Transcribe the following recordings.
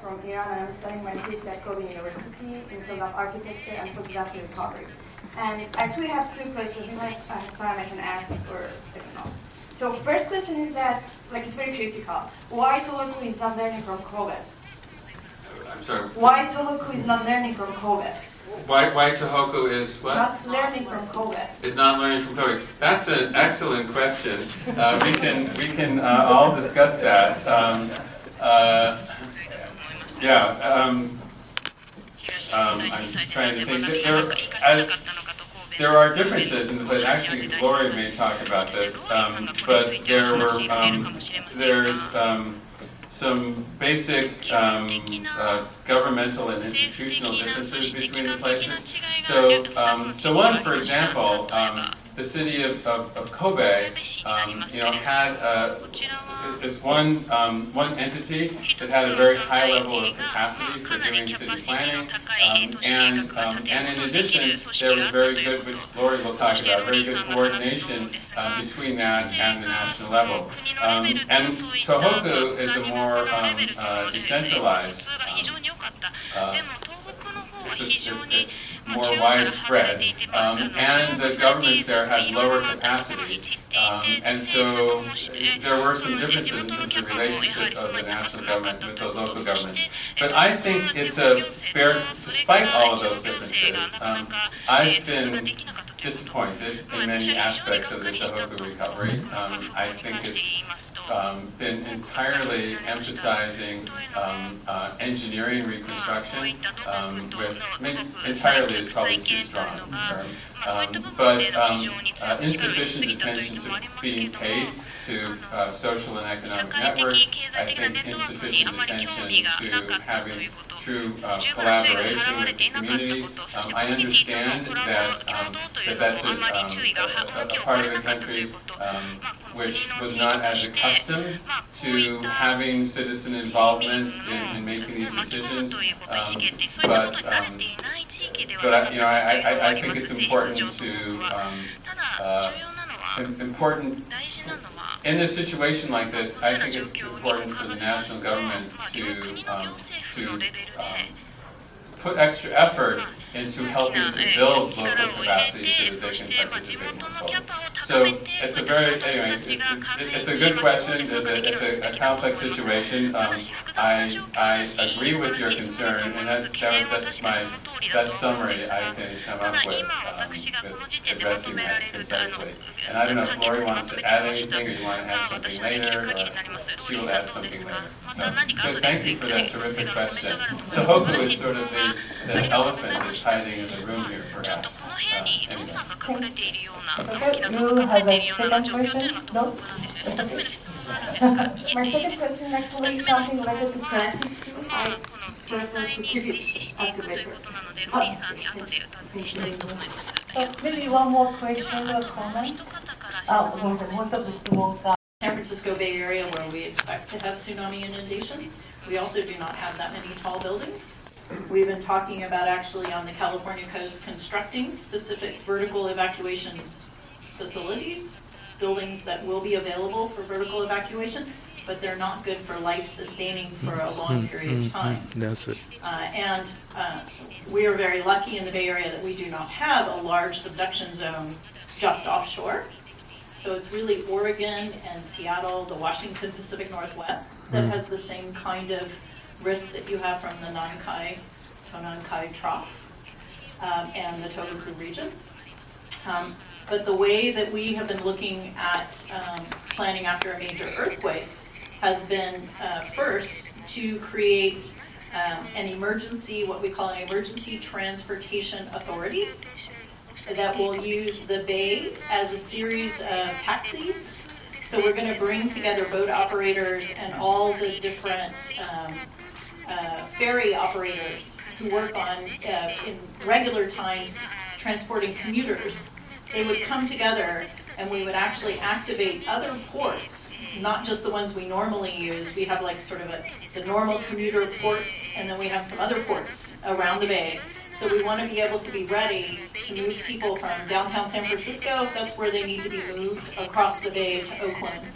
from Iran, and I'm studying my PhD at Kobe University in the field of architecture and post-disaster recovery. And I actually have two questions in my time I can ask, or I don't know. So first question is that, like, it's very critical. Why Tohoku is not learning from Kobe? I'm sorry. Why Tohoku is not learning from Kobe? Why Tohoku is what? Not learning from Kobe. Is not learning from Kobe. That's an excellent question. We can all discuss that. I'm trying to think. There are differences in the place. Actually, Gloria may talk about this, but there's some basic governmental and institutional differences between the places. So one, for example, the city of Kobe, had is one entity that had a very high level of capacity for doing city planning, and in addition, there was very good, which Lori will talk about, very good coordination between that and the national level. And Tohoku is a more decentralized. It's more widespread, and the governments there had lower capacity, and so there were some differences in terms of the relationship of the national government with those local governments. But I think it's despite all of those differences, I've been disappointed in many aspects of the Tohoku recovery. I think it's been entirely emphasizing engineering reconstruction, entirely is probably too strong a term, but insufficient attention to being paid to social and economic networks. I think insufficient attention to having true collaboration with the community. I understand that that's a part of the country which was not as accustomed to having citizen involvement in making these decisions. But I think it's important in a situation like this. I think it's important for the national government to put extra effort into helping to build local capacity so that they can participate more fully. So it's it's a good question. It's a complex situation. I agree with your concern, and that's my best summary I can come up with addressing that concisely. And I don't know if Lori wants to add anything, or you want to add something later, or she will add something later. So, but thank you for that terrific question. Tohoku is sort of the elephant that's hiding in the room here, perhaps. Anyway. You have a second question? No? My second question actually is something related to practice skills. I prefer to keep it ask later. So maybe one more question or comment? San Francisco Bay Area, where we expect to have tsunami inundation, we also do not have that many tall buildings. We've been talking about actually on the California coast constructing specific vertical evacuation facilities, buildings that will be available for vertical evacuation, but they're not good for life-sustaining for a long period of time. That's it. We are very lucky in the Bay Area that we do not have a large subduction zone just offshore. So it's really Oregon and Seattle, the Washington Pacific Northwest, that has the same kind of risk that you have from the Tonankai Trough and the Tohoku region. But the way that we have been looking at planning after a major earthquake has been first to create an emergency, what we call an emergency transportation authority, that will use the bay as a series of taxis. So we're going to bring together boat operators and all the different ferry operators who work on, in regular times, transporting commuters. They would come together and we would actually activate other ports, not just the ones we normally use. We have like sort of the normal commuter ports, and then we have some other ports around the bay. So we want to be able to be ready to move people from downtown San Francisco, if that's where they need to be moved, across the bay to Oakland.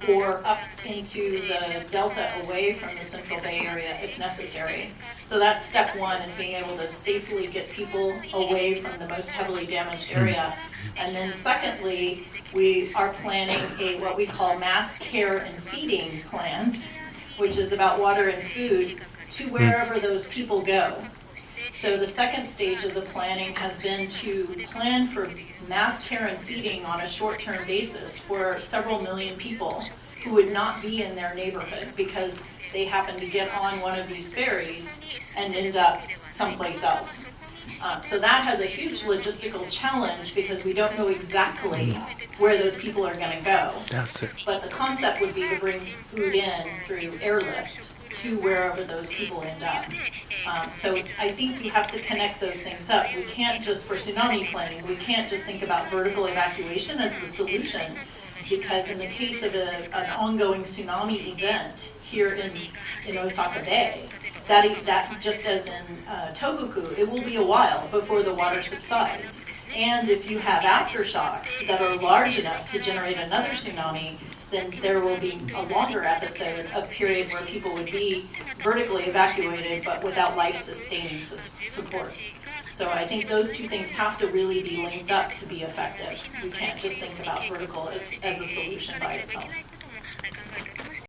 or up into the delta away from the Central Bay Area if necessary. So that's step one, is being able to safely get people away from the most heavily damaged area. And then secondly, we are planning a what we call mass care and feeding plan, which is about water and food to wherever those people go. So the second stage of the planning has been to plan for mass care and feeding on a short-term basis for several million people who would not be in their neighborhood because they happen to get on one of these ferries and end up someplace else. So that has a huge logistical challenge because we don't know exactly where those people are going to go. That's it. But the concept would be to bring food in through airlift to wherever those people end up. So I think you have to connect those things up. We can't just, for tsunami planning, we can't just think about vertical evacuation as the solution, because in the case of an ongoing tsunami event here in Osaka Bay, that just as in Tohoku, it will be a while before the water subsides. And if you have aftershocks that are large enough to generate another tsunami, then there will be a longer episode, a period where people would be vertically evacuated but without life-sustaining support. So I think those two things have to really be linked up to be effective. We can't just think about vertical as a solution by itself.